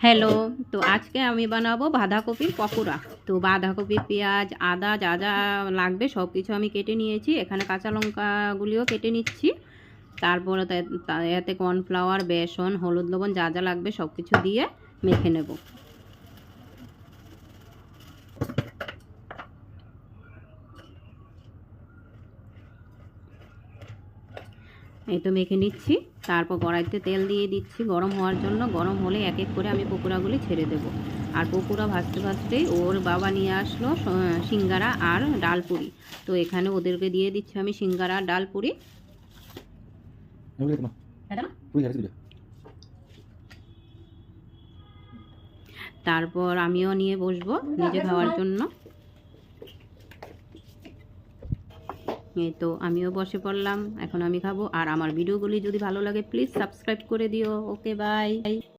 Hello. তো আজকে আমি বানাবো বাঁধাকপির পকোড়া। তো বাঁধাকপি, পেঁয়াজ, আদা যা যা লাগবে সব কিছু আমি কেটে নিয়েছি। এখানে কাঁচা লঙ্কাগুলিও কেটে নিচ্ছি। তারপরে এতে কর্নফ্লাওয়ার, বেসন, হলুদ, লবণ যা যা লাগবে সব কিছু দিয়ে মেখে নেব। এই তো মেখে নিচ্ছি। তারপর কড়াইতে তেল দিয়ে দিচ্ছি গরম হওয়ার জন্য। গরম হলে এক এক করে আমি পকোড়াগুলি ছেড়ে দেব। আর পকোড়া ভাজতে ভাজতেই ওর বাবা নিয়ে আসলো সিঙ্গারা আর ডালপুরি। তো এখানে ওদেরকে দিয়ে দিচ্ছি আমি সিঙ্গারা আর ডালপুরি। তারপর আমিও নিয়ে বসবো নিজে খাওয়ার জন্য। এই তো আমিও বসে পড়লাম, এখন আমি খাবো। আর আমার ভিডিওগুলি যদি ভালো লাগে প্লিজ সাবস্ক্রাইব করে দিও। ওকে, বাই।